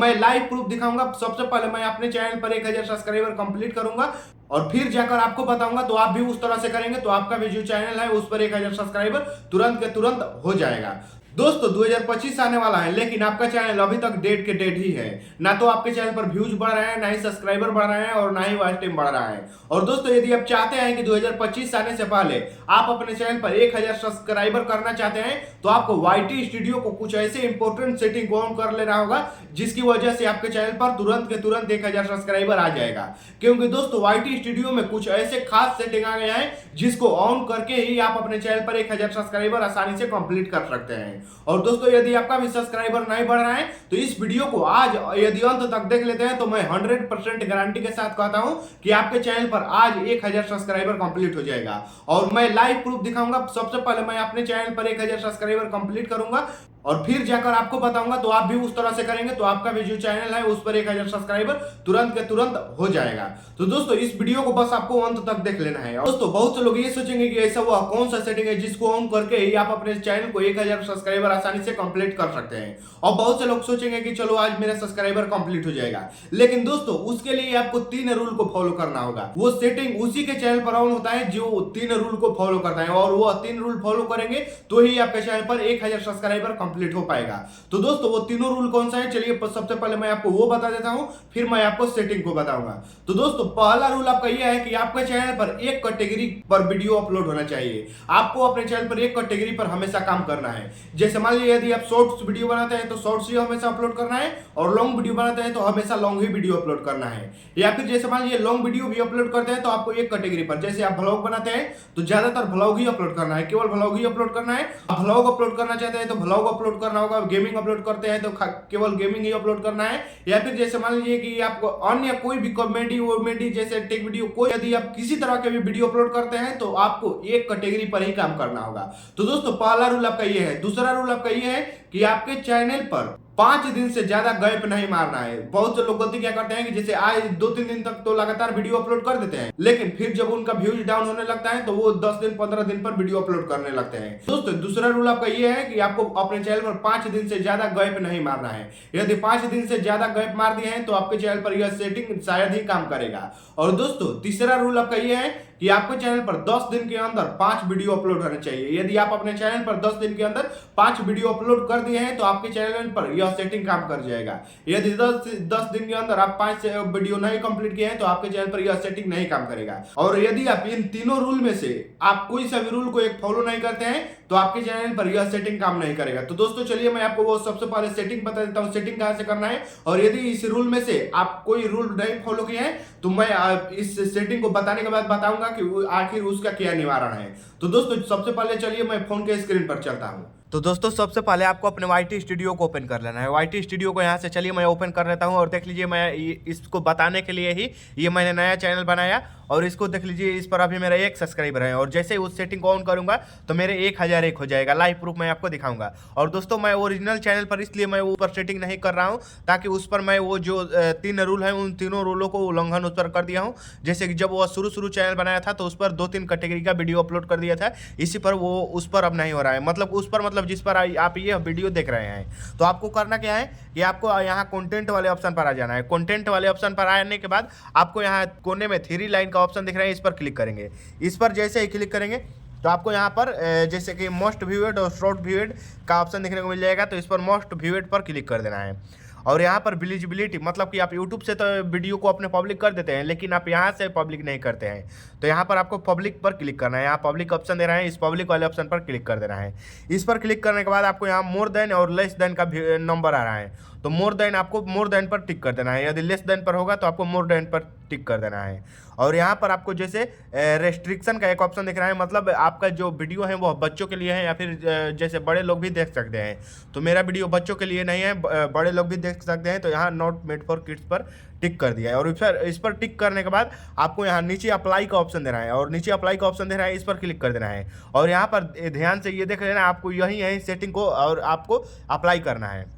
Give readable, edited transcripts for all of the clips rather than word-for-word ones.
मैं live proof दिखाऊंगा। सबसे पहले मैं अपने चैनल पर 1000 सब्सक्राइबर कंप्लीट करूंगा और फिर जाकर आपको बताऊंगा, तो आप भी उस तरह से करेंगे तो आपका भी जो चैनल है उस पर 1000 सब्सक्राइबर तुरंत के तुरंत हो जाएगा। दोस्तों 2025 आने वाला है, लेकिन आपका चैनल अभी तक डेट के डेट ही है। ना तो आपके चैनल पर व्यूज बढ़ रहे हैं, ना ही सब्सक्राइबर बढ़ रहे हैं और ना ही वॉच टाइम बढ़ रहा है। और दोस्तों यदि आप चाहते हैं कि 2025 आने से पहले आप अपने चैनल पर 1000 सब्सक्राइबर करना चाहते हैं, तो आपको YT स्टूडियो को कुछ ऐसे इंपॉर्टेंट सेटिंग ऑन कर लेना होगा जिसकी वजह से आपके चैनल पर तुरंत के तुरंत 1000 सब्सक्राइबर आ जाएगा। क्योंकि दोस्तों YT स्टूडियो में कुछ ऐसे खास सेटिंग आ गया है जिसको ऑन करके ही आप अपने चैनल पर 1000 सब्सक्राइबर आसानी से कंप्लीट कर सकते हैं। और दोस्तों यदि आपका भी सब्सक्राइबर नहीं बढ़ रहा है तो इस वीडियो को आज यदि अंत तक देख लेते हैं तो मैं 100% गारंटी के साथ कहता हूं कि आपके चैनल पर आज 1000 सब्सक्राइबर कंप्लीट हो जाएगा। और मैं लाइव प्रूफ दिखाऊंगा। सबसे पहले मैं अपने चैनल पर 1000 सब्सक्राइबर कंप्लीट करूंगा और फिर जाकर आपको बताऊंगा, तो आप भी उस तरह से करेंगे तो आपका भी जो चैनल है उस पर 1000 सब्सक्राइबर तुरंत के तुरंत हो जाएगा। तो दोस्तों इस वीडियो को बस आपको अंत तक देख लेना है। और दोस्तों बहुत से लोग ये सोचेंगे कि ऐसा वह कौन सा सेटिंग है जिसको ऑन करके ही आप अपने चैनल को 1000 सब्सक्राइबर आसानी से कंप्लीट कर सकते हैं। और बहुत से लोग सोचेंगे कि चलो आज मेरा सब्सक्राइबर कंप्लीट हो जाएगा, लेकिन दोस्तों उसके लिए आपको 3 रूल को फॉलो करना होगा। वो सेटिंग उसी के चैनल पर ऑन होता है जो 3 रूल को फॉलो करता है, और वो 3 रूल फॉलो करेंगे तो ही आपके चैनल पर 1000 सब्सक्राइबर कंप्लीट हो पाएगा। तो दोस्तों वो तीनों रूल कौन सा है, चलिए सबसे पहले मैं आपको वो बता देता हूं, फिर मैं आपको सेटिंग को बताऊंगा। तो दोस्तों पहला रूल आपका ये है कि आपके चैनल पर एक कैटेगरी पर वीडियो अपलोड होना चाहिए। आपको अपने चैनल पर एक कैटेगरी पर हमेशा काम करना है। जैसे मान लीजिए यदि आप शॉर्ट्स वीडियो बनाते हैं तो शॉर्ट्स ही हमेशा अपलोड करना है, और लॉन्ग वीडियो बनाते हैं तो हमेशा लॉन्ग ही वीडियो अपलोड करना है। या फिर जैसे मान लीजिए लॉन्ग वीडियो भी अपलोड करते हैं तो आपको एक कैटेगरी पर, जैसे आप व्लॉग बनाते हैं तो ज्यादातर व्लॉग ही अपलोड करना है, केवल व्लॉग ही अपलोड करना है। आप व्लॉग अपलोड करना चाहते हैं तो व्लॉग अपलोड करना होगा, गेमिंग अपलोड करते हैं तो केवल गेमिंग ही अपलोड करना है। या फिर जैसे मान लीजिए कि आपको अन्य कोई भी कॉमेडी जैसे टेक वीडियो, कोई यदि आप किसी तरह के भी वीडियो अपलोड करते हैं तो आपको एक कैटेगरी पर ही काम करना होगा। तो दोस्तों पहला रूल आपका ये है। दूसरा रूल आपका ये है कि आपके चैनल पर 5 दिन से ज्यादा गैप नहीं मारना है। बहुत से लोग गलती क्या करते हैं कि जैसे आज 2-3 दिन तक तो लगातार वीडियो अपलोड कर देते हैं, लेकिन फिर जब उनका व्यूज डाउन होने लगता है तो वो 10 दिन 15 दिन पर वीडियो अपलोड करने लगते हैं। दोस्तों दूसरा रूल आपका ये है कि आपको अपने चैनल पर 5 दिन से ज्यादा गैप नहीं मारना है। यदि 5 दिन से ज्यादा गैप मार दिए हैं तो आपके चैनल पर यह सेटिंग शायद ही काम करेगा। और दोस्तों तीसरा रूल आपका ये है कि आपके चैनल पर 10 दिन के अंदर 5 वीडियो अपलोड होने चाहिए। यदि आप अपने चैनल पर 10 दिन के अंदर 5 वीडियो अपलोड कर दिए हैं तो आपके चैनल पर यह सेटिंग काम कर जाएगा। यदि 10 दिन के अंदर आप 5 वीडियो नहीं कंप्लीट किए हैं तो आपके चैनल पर यह सेटिंग नहीं काम करेगा। और यदि आप इन तीनों रूल में से आप कोई सा भी रूल को एक फॉलो नहीं करते हैं तो आपके चैनल पर यह सेटिंग काम नहीं करेगा। तो दोस्तों चलिए मैं आपको वो सबसे पहले सेटिंग बता देता हूँ, सेटिंग कहां से करना है। और यदि इस रूल में से आप कोई रूल नहीं फॉलो किए हैं तो मैं इस सेटिंग को बताने के बाद बताऊंगा कि आखिर उसका क्या निवारण है। तो दोस्तों सबसे पहले चलिए मैं फोन के स्क्रीन पर चलता हूं। तो दोस्तों सबसे पहले आपको अपने YT स्टूडियो को ओपन कर लेना है। YT स्टूडियो को यहाँ से चलिए मैं ओपन कर लेता हूँ, और देख लीजिए मैं इसको बताने के लिए ही ये मैंने नया चैनल बनाया। और इसको देख लीजिए इस पर अभी मेरा 1 सब्सक्राइबर है, और जैसे ही उस सेटिंग को ऑन करूंगा तो मेरे 1001 हो जाएगा। लाइव प्रूफ मैं आपको दिखाऊंगा। और दोस्तों मैं ओरिजिनल चैनल पर इसलिए मैं ऊपर सेटिंग नहीं कर रहा हूँ ताकि उस पर मैं वो जो 3 रूल है उन तीनों रूलों को उल्लंघन उस पर कर दिया हूँ। जैसे कि जब वो शुरू चैनल बनाया था तो उस पर 2-3 कैटेगरी का वीडियो अपलोड कर दिया था, इसी पर वो उस पर अब नहीं हो रहा है। मतलब उस पर मतलब जिस पर आप ये वीडियो देख रहे हैं। तो आपको करना क्या है कि आपको यहाँ कंटेंट वाले ऑप्शन पर आ जाना है। कंटेंट वाले ऑप्शन पर आने के बाद आपको यहाँ कोने में 3 लाइन का ऑप्शन दिख रहा है, इस पर क्लिक करेंगे। इस पर जैसे ही क्लिक करेंगे तो आपको यहाँ पर जैसे कि मोस्ट व्यूड और शॉर्ट व्यूड का ऑप्शन देखने को मिल जाएगा। तो इस पर मोस्ट व्यूड पर क्लिक कर देना है। और यहाँ पर विजिबिलिटी, मतलब कि आप YouTube से तो वीडियो को अपने पब्लिक कर देते हैं, लेकिन आप यहाँ से पब्लिक नहीं करते हैं। तो यहाँ पर आपको पब्लिक पर क्लिक करना है। यहाँ पब्लिक ऑप्शन दे रहा है, इस पब्लिक वाले ऑप्शन पर क्लिक कर देना है। इस पर क्लिक करने के बाद आपको यहाँ मोर देन और लेस देन का नंबर आ रहा है, तो मोर देन आपको मोर देन पर टिक कर देना है। यदि लेस देन पर होगा तो आपको मोर देन पर टिक कर देना है। और यहाँ पर आपको जैसे रेस्ट्रिक्शन का एक ऑप्शन दिख रहा है, मतलब आपका जो वीडियो है वो बच्चों के लिए है या फिर जैसे बड़े लोग भी देख सकते हैं। तो मेरा वीडियो बच्चों के लिए नहीं है, बड़े लोग भी देख सकते हैं। तो यहाँ नॉट मेड फॉर किड्स पर टिक कर दिया है। और इस पर टिक करने के बाद आपको यहाँ नीचे अप्लाई का ऑप्शन दे रहा है, और नीचे अप्लाई का ऑप्शन दे रहा है, इस पर क्लिक कर देना है। और यहाँ पर ध्यान से ये देख लेना, आपको यही सेटिंग को और आपको अप्लाई करना है।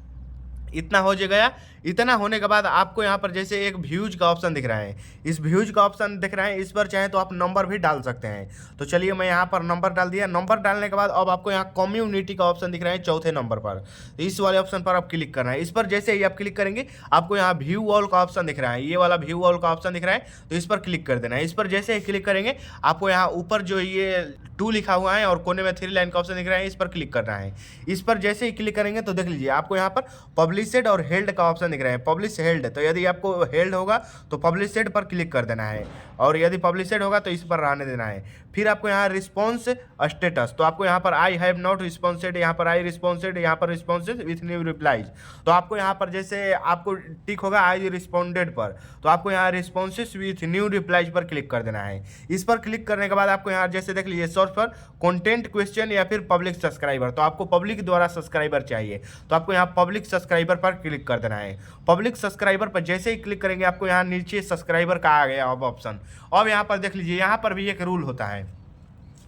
इतना हो गया। इतना होने के बाद आपको यहाँ पर जैसे एक व्यूज का ऑप्शन दिख रहा है, इस व्यूज का ऑप्शन दिख रहा है, इस पर चाहे तो आप नंबर भी डाल सकते हैं। तो चलिए मैं यहाँ पर नंबर डाल दिया। नंबर डालने के बाद अब आपको यहाँ कम्युनिटी का ऑप्शन दिख रहा है चौथे नंबर पर, तो इस वाले ऑप्शन पर आप क्लिक करना है। इस पर जैसे ही आप क्लिक करेंगे आपको यहाँ व्यू ऑल का ऑप्शन दिख रहा है, ये वाला व्यू ऑल का ऑप्शन दिख रहा है, तो इस पर क्लिक कर देना है। इस पर जैसे ही क्लिक करेंगे आपको यहाँ ऊपर जो ये 2 लिखा हुआ है और कोने में 3 लाइन का ऑप्शन दिख रहा है, इस पर क्लिक करना है। इस पर जैसे ही क्लिक करेंगे तो देख लीजिए आपको यहाँ पर पब्लिशड और हेल्ड का ऑप्शन दिख रहा है, पब्लिश हेल्ड। तो यदि आपको हेल्ड होगा तो पब्लिशड पर क्लिक कर देना है, और यदि पब्लिशड होगा तो इस पर रहने देना है। फिर आपको यहाँ रिस्पॉन्स स्टेटस, तो आपको यहाँ पर आई हैव नॉट रिस्पॉन्सेड, यहाँ पर आई रिस्पॉन्सेड, यहाँ पर रिस्पॉन्सेड विथ न्यू रिप्लाईज। तो आपको यहाँ पर जैसे आपको टिक होगा आई रिस्पॉन्डेड पर, तो आपको यहाँ रिस्पॉन्सेस विथ न्यू रिप्लाईज पर क्लिक कर देना है। इस पर क्लिक करने के बाद आपको यहाँ जैसे देख लीजिए सर्च पर कंटेंट क्वेश्चन या फिर पब्लिक सब्सक्राइबर, तो आपको पब्लिक द्वारा सब्सक्राइबर चाहिए, तो आपको यहाँ पब्लिक सब्सक्राइबर पर क्लिक कर देना है। पब्लिक सब्सक्राइबर पर जैसे ही क्लिक करेंगे आपको यहाँ नीचे सब्सक्राइबर का आ गया अब ऑप्शन। अब यहाँ पर देख लीजिए यहाँ पर भी एक रूल होता है,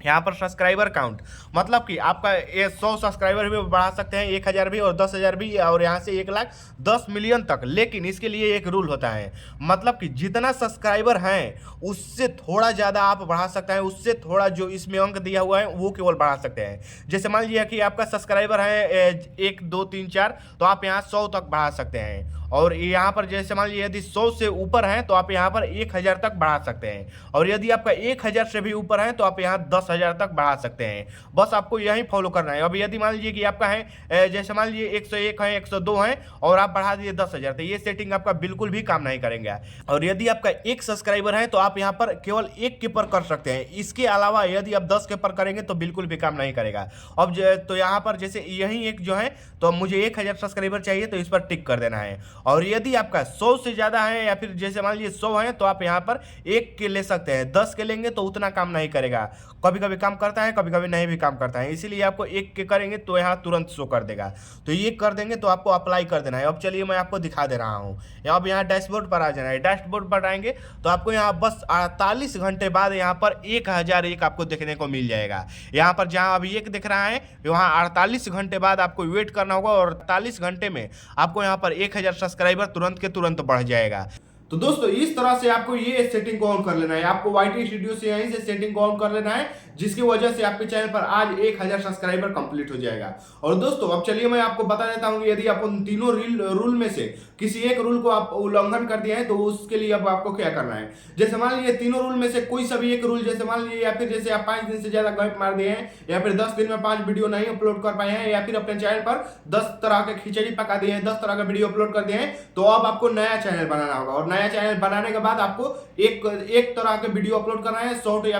यहाँ पर सब्सक्राइबर काउंट, मतलब कि आपका ये 100 सब्सक्राइबर भी बढ़ा सकते हैं, 1000 भी और 10,000 भी, और यहाँ से 1,10,000,000 तक। लेकिन इसके लिए एक रूल होता है, मतलब कि जितना सब्सक्राइबर हैं उससे थोड़ा ज़्यादा आप बढ़ा सकते हैं, उससे थोड़ा जो इसमें अंक दिया हुआ है वो केवल बढ़ा सकते हैं। जैसे मान लीजिए कि आपका सब्सक्राइबर है 1 2 3 4, तो आप यहाँ 100 तक बढ़ा सकते हैं। और यहाँ पर जैसे मान लीजिए यदि 100 से ऊपर हैं तो आप यहाँ पर 1000 तक बढ़ा सकते हैं, और यदि आपका 1000 से भी ऊपर है तो आप यहाँ 10,000 तक बढ़ा सकते हैं। बस आपको यही फॉलो करना है। अब यदि मान लीजिए कि आपका है जैसे मान लीजिए 101 है, 102 है, और आप बढ़ा दिए 10,000, तो ये सेटिंग आपका बिल्कुल भी काम नहीं करेंगे। और यदि आपका 1 सब्सक्राइबर है तो आप यहाँ पर केवल 1 के पर कर सकते हैं, इसके अलावा यदि आप 10 के पर करेंगे तो बिल्कुल भी काम नहीं करेगा। अब तो यहाँ पर जैसे यही एक जो है, तो मुझे 1000 सब्सक्राइबर चाहिए, तो इस पर टिक कर देना है। और यदि आपका 100 से ज़्यादा है या फिर जैसे मान लीजिए 100 है, तो आप यहाँ पर 1 के ले सकते हैं। 10 के लेंगे तो उतना काम नहीं करेगा, कभी कभी काम करता है, कभी कभी नहीं भी काम करता है, इसीलिए आपको 1 के करेंगे तो यहाँ तुरंत शो कर देगा। तो ये कर देंगे तो आपको अप्लाई कर देना है। अब चलिए मैं आपको दिखा दे रहा हूँ। अब यहाँ डैशबोर्ड पर आ जाना है। डैशबोर्ड पर आएंगे तो आपको यहाँ बस 48 घंटे बाद यहाँ पर 1001 आपको देखने को मिल जाएगा। यहाँ पर जहाँ अभी 1 दिख रहा है, वहाँ 48 घंटे बाद आपको वेट करना होगा, और 48 घंटे में आपको यहाँ पर 1000 सब्सक्राइबर तुरंत के तुरंत बढ़ जाएगा। तो दोस्तों इस तरह से आपको ये सेटिंग को ऑन कर लेना है। आपको YT स्टूडियो से यहीं से सेटिंग को ऑन कर लेना है, जिसकी वजह से आपके चैनल पर आज 1000 सब्सक्राइबर कंप्लीट हो जाएगा। और दोस्तों अब चलिए मैं आपको बता देता हूँ, यदि आप उन तीनों रूल में से किसी एक रूल को आप उल्लंघन कर दिया है तो उसके लिए अब आपको क्या करना है। जैसे मान लीजिए तीनों रूल में से कोई सा भी एक रूल, जैसे मान लीजिए या फिर जैसे आप 5 दिन से ज्यादा गैप मार दिए हैं, या फिर 10 दिन में 5 वीडियो नहीं अपलोड कर पाए हैं, या फिर अपने चैनल पर 10 तरह के खिचड़ी पका दिए हैं, 10 तरह का वीडियो अपलोड कर दिए हैं, तो अब आपको नया चैनल बनाना होगा। और नया चैनल बनाने के बाद आपको एक तरह के वीडियो अपलोड करना है, शॉर्ट या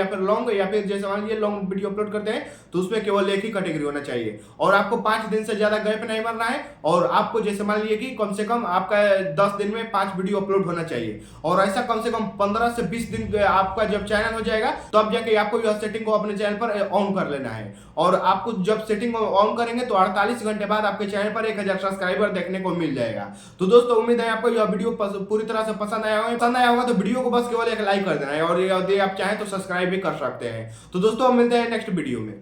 फिर लॉन्ग, या फिर जैसे मान लीजिए लॉन्ग वीडियो अपलोड करते हैं तो उसमें केवल एक ही कैटेगरी होना चाहिए, और आपको 5 दिन से ज्यादा गैप नहीं मारना है, और आपको जैसे मान लीजिए कि कम से कम आपका 10 दिन में 5 वीडियो अपलोड होना चाहिए, और ऐसा कम से कम 15 से 20 दिन आपका जब चैनल हो जाएगा तो अब जाके आपको यह सेटिंग को अपने चैनल पर ऑन कर लेना है। और आपको जब सेटिंग ऑन करेंगे तो 48 घंटे बाद आपके चैनल पर 1000 सब्सक्राइबर देखने को मिल जाएगा। तो दोस्तों उम्मीद है आपको यह वीडियो पूरी तरह से पसंद आया होगा। तो वीडियो को बस केवल एक लाइक कर देना है, और यदि आप चाहें तो सब्सक्राइब भी कर सकते हैं। तो दोस्तों हम मिलते हैं नेक्स्ट वीडियो में।